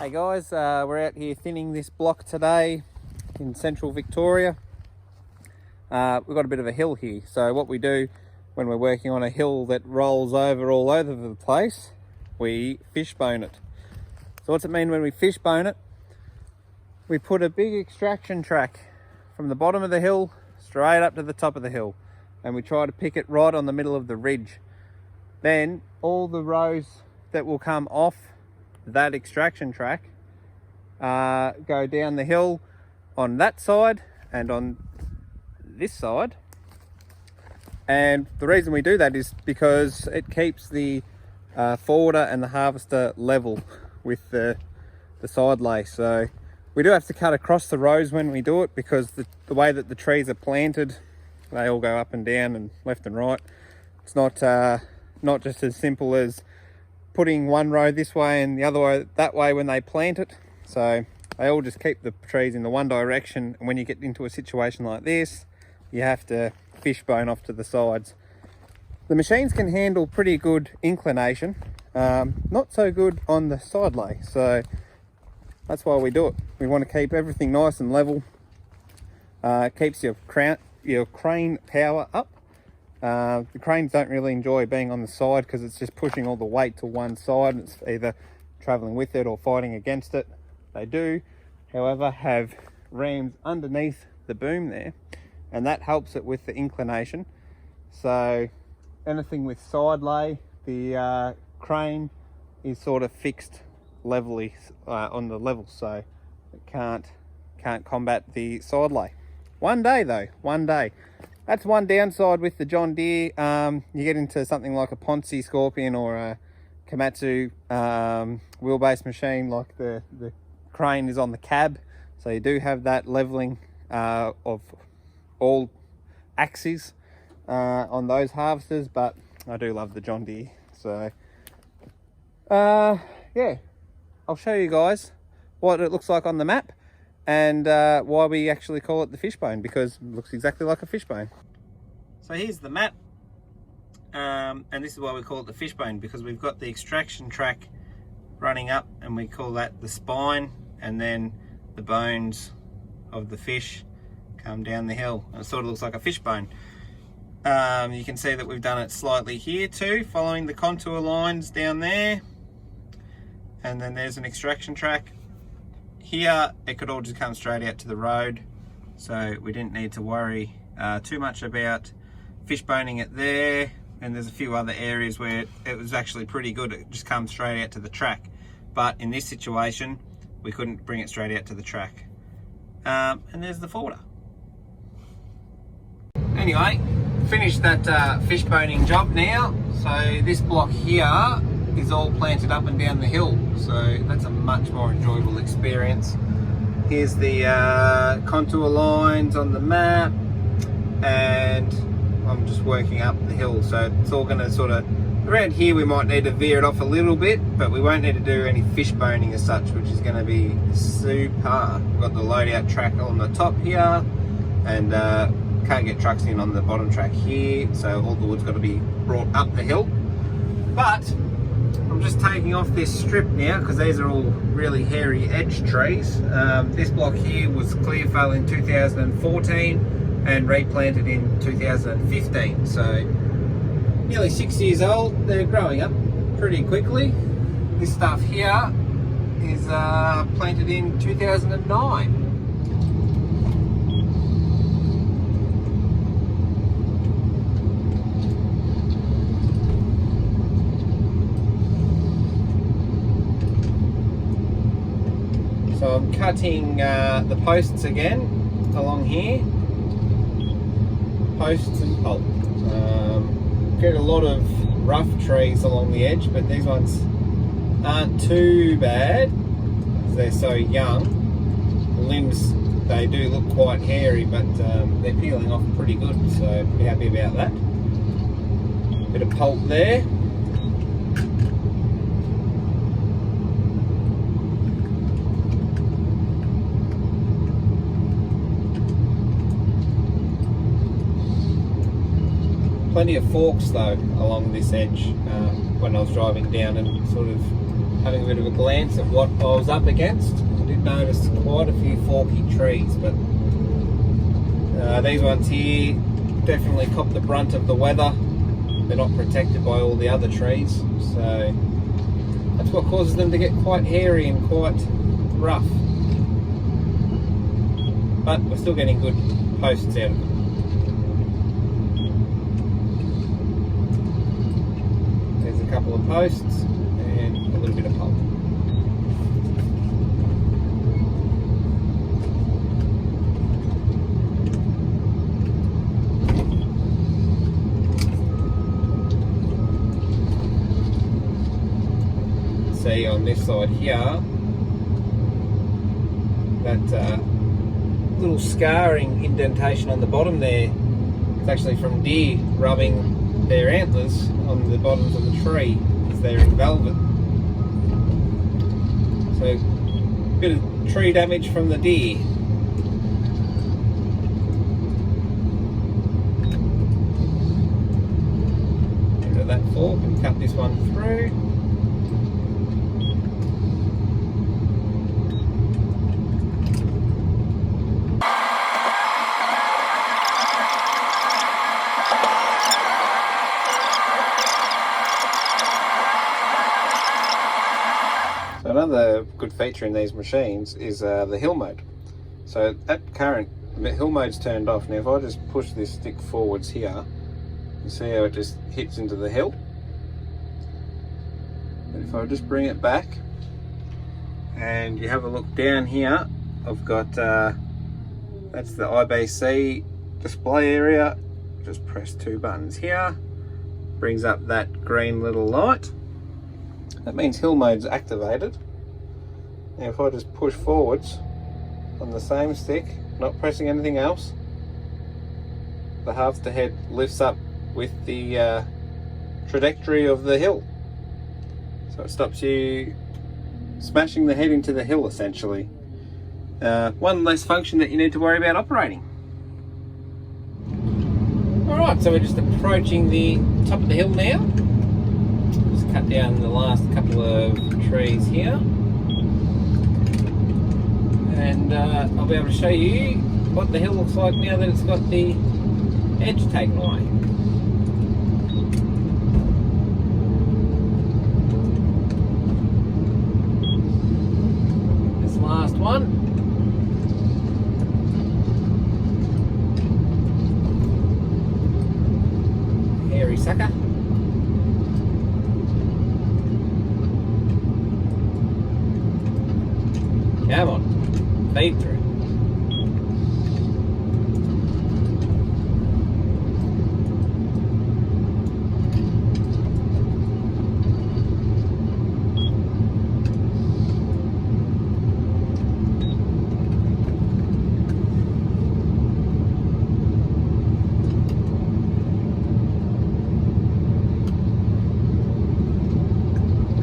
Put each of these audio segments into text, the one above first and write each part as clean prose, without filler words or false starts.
Hey guys, we're out here thinning this block today in central Victoria. We've got a bit of a hill here, so what we do when we're working on a hill that rolls over all over the place, we fishbone it. So what's it mean when we fishbone it? We put a big extraction track from the bottom of the hill straight up to the top of the hill, and we try to pick it right on the middle of the ridge. Then all the rows that will come off that extraction track go down the hill on that side and on this side. And the reason we do that is because it keeps the forwarder and the harvester level with the side lay. So we do have to cut across the rows when we do it, because the way that the trees are planted, they all go up and down and left and right. It's not just as simple as putting one row this way and the other row that way when they plant it. So they all just keep the trees in the one direction, and when you get into a situation like this, you have to fishbone off to the sides. The machines can handle pretty good inclination, not so good on the side lay, so that's why we do it. We want to keep everything nice and level. Keeps your crane power up. The cranes don't really enjoy being on the side because it's just pushing all the weight to one side, and it's either traveling with it or fighting against it. They do, however, have rams underneath the boom there, and that helps it with the inclination. So anything with side lay, the crane is sort of fixed levelly on the level, so it can't combat the side lay. One day though, one day. That's one downside with the John Deere. You get into something like a Ponce Scorpion or a Komatsu wheelbase machine, like the crane is on the cab, so you do have that leveling of all axes on those harvesters. But I do love the John Deere. So yeah, I'll show you guys what it looks like on the map, and why we actually call it the fishbone, because it looks exactly like a fishbone. So here's the map, and this is why we call it the fishbone, because we've got the extraction track running up, and we call that the spine, and then the bones of the fish come down the hill, and it sort of looks like a fishbone. You can see that we've done it slightly here too, following the contour lines down there, and then there's an extraction track. Here it could all just come straight out to the road, so we didn't need to worry too much about fishboning it there. And there's a few other areas where it was actually pretty good, it just comes straight out to the track. But in this situation, we couldn't bring it straight out to the track. And there's the forwarder. Anyway, finished that fishboning job now. So this block here is all planted up and down the hill, so that's a much more enjoyable experience. Here's the contour lines on the map, and I'm just working up the hill, so it's all going to sort of, around here we might need to veer it off a little bit, but we won't need to do any fishboning as such, which is going to be super. We've got the load out track on the top here, and can't get trucks in on the bottom track here, so all the wood's got to be brought up the hill. But I'm just taking off this strip now because these are all really hairy edge trees. This block here was clear fell in 2014 and replanted in 2015, so nearly 6 years old. They're growing up pretty quickly. This stuff here is planted in 2009. So I'm cutting the posts again along here, posts and pulp. Get a lot of rough trees along the edge, but these ones aren't too bad because they're so young. The limbs, they do look quite hairy, but they're peeling off pretty good, so pretty happy about that. Bit of pulp there. Plenty of forks though along this edge when I was driving down and sort of having a bit of a glance at what I was up against. I did notice quite a few forky trees, but these ones here definitely cop the brunt of the weather. They're not protected by all the other trees, so that's what causes them to get quite hairy and quite rough. But we're still getting good posts out of them. There's a couple of posts and a little bit of pulp. See on this side here, that little scarring indentation on the bottom there, it's actually from deer rubbing their antlers on the bottoms of the tree as they're in velvet. So a bit of tree damage from the deer. Get rid of that fork and cut this one through. Another good feature in these machines is the hill mode. So at current, the hill mode's turned off. Now if I just push this stick forwards here, you see how it just hits into the hill. But if I just bring it back and you have a look down here, I've got that's the IBC display area. Just press two buttons here, brings up that green little light. That means hill mode's activated. Now if I just push forwards on the same stick, not pressing anything else, the half the head lifts up with the trajectory of the hill. So it stops you smashing the head into the hill essentially. One less function that you need to worry about operating. Alright, so we're just approaching the top of the hill now. Cut down the last couple of trees here, and I'll be able to show you what the hill looks like now that it's got the edge taken away. This last one, hairy sucker. Come on, fade through.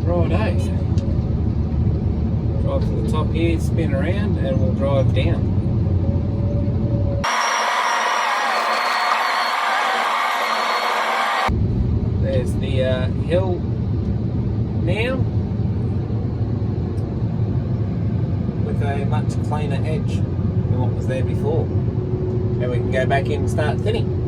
Righto. Drive to the top here, spin around, and we'll drive down. There's the hill now, with a much cleaner edge than what was there before. And we can go back in and start thinning.